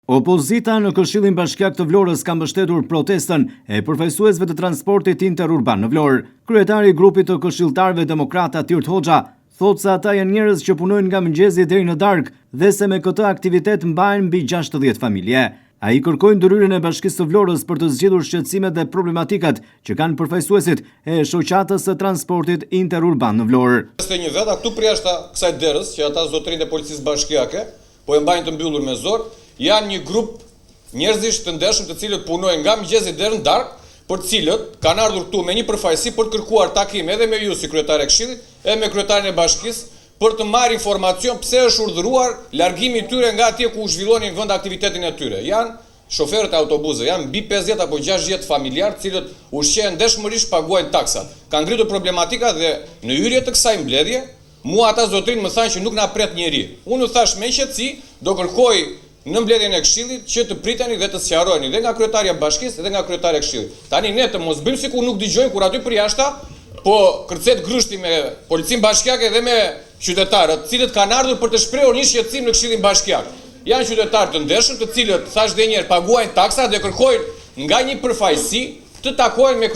Opozita në Këshillin Bashkiak të Vlorës ka mbështetur protestën e përfaqësuesve të transportit interurban në Vlorë. Kryetari i grupit të këshilltarëve demokrata Tirt Hoxha thotë se ata janë njerëz që punojnë nga mëngjesi deri në darkë dhe se me këtë aktivitet mbajnë mbi 60 familje. Ai kërkoi ndryrjen e Bashkisë së Vlorës për të zgjidhur shqetësimet dhe problematikat që kanë përfaqësuesit e shoqatës së transportit interurban në Vlorë. Është një veta këtu përjashta kësaj derës që ata zotërinë e policisë bashkiake po e mbajnë të mbyllur me zor. Janë një grup njerëzish të ndershëm të cilët punojnë nga mëngjesi deri në darkë, për të cilët kanë ardhur këtu me një përfaqësi për të kërkuar takim edhe me ju si kryetari i Këshillit, edhe me kryetarin e bashkisë për të marrë informacion pse është urdhëruar largimi i tyre nga atje ku u zhvillonin vend aktivitetin e tyre. Janë shoferët e autobusëve, janë mbi 50 apo 60 familjarë të cilët ushqehen ndeshmërisht paguajnë taksat. Kanë ngritur problematika dhe në hyrje të kësaj mbledhje, mua ata zotrin më thanë që nuk na pret njeri. Unë u thash me qetësi, do kërkoj në mbledhjen e Këshillit që të priteni dhe të sqarojeni dhe nga kryetaria e bashkisë dhe nga kryetari i Këshillit. Tani ne të mos bëjmë sikur nuk dëgjojmë kur aty përjashta po kërcet grështi me policinë bashkiake dhe me qytetarët, të cilët kanë ardhur për të shprehur një shqetësim në Këshillin Bashkiak. Janë qytetarë të ndershëm, të cilët thash edhe një herë paguajnë taksa dhe kërkojnë nga një përfaqësi të takojnë me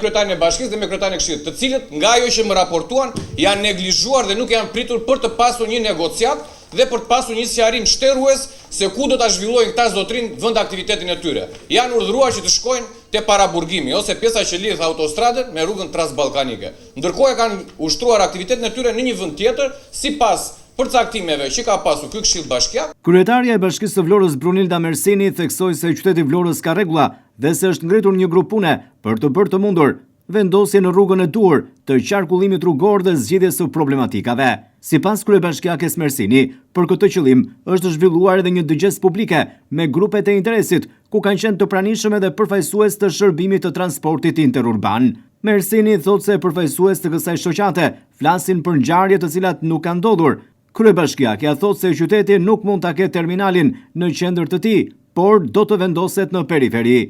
kryetarin e bashkisë dhe me kryetarin e Këshillit, të cilët nga ajo që më raportuan janë neglizhuar dhe nuk janë pritur për të pasur një negociat dhe për të pasur një sqarim shtërrues se ku do ta zhvillojnë këta zotrin vend aktivitetin e tyre. Janë urdhëruar që të shkojnë te paraburgimi ose pjesa që lidh autostradën me rrugën transballkanike. Ndërkohë kanë ushtruar aktivitetin e tyre në një vend tjetër sipas përcaktimeve që ka pasur ky Këshill Bashkiak. Kryetaria e Bashkisë së Vlorës Brunilda Mersini theksoi se qyteti Vlorës ka rregulla dhe se është ngritur një grup pune për të bërë të mundur vendosje në rrugën e duhur të qarkullimit rrugor dhe zgjidhjes së problematikave. Sipas kryebashkiakes Mersini, për këtë qëllim është zhvilluar edhe një dëgjesë publike me grupet e interesit, ku kanë qenë të pranishëm edhe përfaqësues të shërbimit të transportit interurban. Mersini thotë se përfaqësues të kësaj shoqate flasin për ngjarje të cilat nuk kanë ndodhur. Kryebashkiakja thotë se qyteti nuk mund ta ketë terminalin në qendër të tij, por do të vendoset në periferi.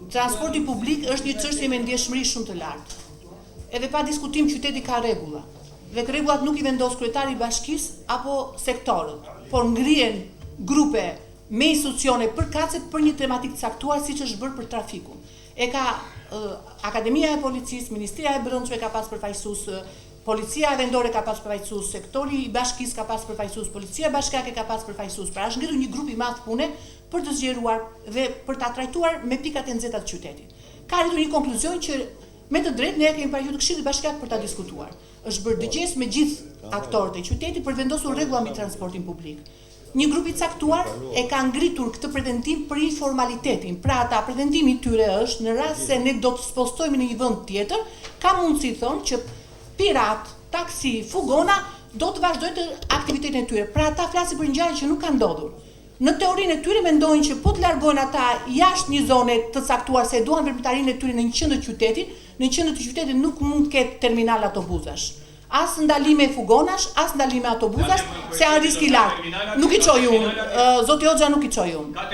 Transporti publik është një çështje me ndjeshmëri shumë të lartë. Edhe pa diskutim qyteti ka rregulla. Dhe rregullat nuk i vendos kryetari i bashkisë apo sektorët, por ngrihen grupe me institucione përkatëse për një tematikë të caktuar siç është bërë për trafikun. E ka Akademia e Policisë, Ministria e Brendshme ka pas përfaqësues, Policia vendore ka pas përfaqësues, sektori i bashkisë ka pas përfaqësues, Policia bashkiake ka pas përfaqësues. Pra është ngritur një grup i madh pune për të zgjeruar dhe për ta trajtuar me pikat e nxehta të qytetit. Ka arritur një konkluzion që me të drejtë ne kemi paraqur Këshillit Bashkiak për ta diskutuar. Është bërë dëgjes me gjithë aktorët e qytetit për vendosur rregulla mbi transportin publik. Një grup i caktuar e ka ngritur këtë pretendim për informalitetin. Pra ata pretendimi i tyre është në rast se ne do të spostojmë në një vend tjetër, ka mundësi thonë që pirat, taksi, fugona do të vazhdojnë aktivitetin e tyre. Pra ata flasin për ngjarje që nuk kanë ndodhur. Në teorinë e tyre mendojnë që po të largojnë ata jashtë një zone të caktuar se duan veprimtarinë e tyre në një qendër qyteti, në qendër të qytetit nuk mund të ketë terminal autobusash. As ndalime fugonash, as ndalime autobusash, se janë riski i lartë. Nuk i çoj unë, zoti Hoxha nuk i çoj unë.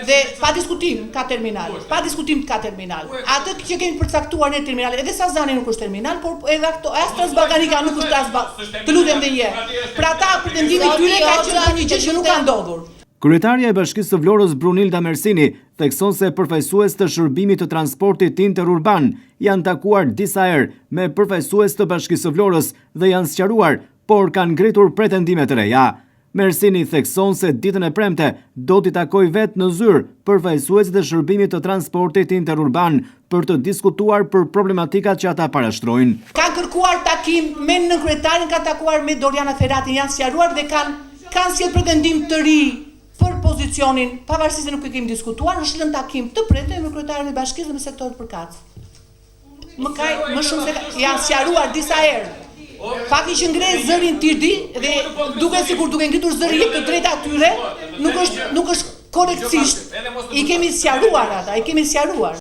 Dhe pa diskutim ka terminal. Pa diskutim ka terminal. Atë që kemi përcaktuar ne terminale, edhe Sazani nuk është terminal, por edhe as Transballkanika nuk është Transballkanika. Të lutem edhe një herë. Pra ata pretendimi i tyre ka qenë një gjë që nuk ka ndodhur. Kryetaria e Bashkisë së Vlorës Brunilda Mersini thekson se përfaqësues të shërbimit të transportit interurban janë takuar disa herë me përfaqësues të Bashkisë së Vlorës dhe janë sqaruar, por kanë ngritur pretendime të reja. Mersini thekson se ditën e premte do t'i takojë vetë në zyrë përfaqësuesit të shërbimit të transportit interurban për të diskutuar për problematikat që ata parashtrojnë. Kanë kërkuar takim me nënkretarin, kanë takuar me Doriana Ferratin, janë sqaruar dhe kanë sjell pretendim të ri për pozicionin, pavarësisht se nuk e kemi diskutuar, është lënë takim të premte me kryetarin e bashkisë dhe me sektorin përkatës. Më shumë se janë sqaruar disa herë. Fakti që ngre zërin Tirdi dhe duke sikur duke ngritur zëri të drejta atyre, nuk është korrektisht. I kemi sqaruar ata, i kemi sqaruar.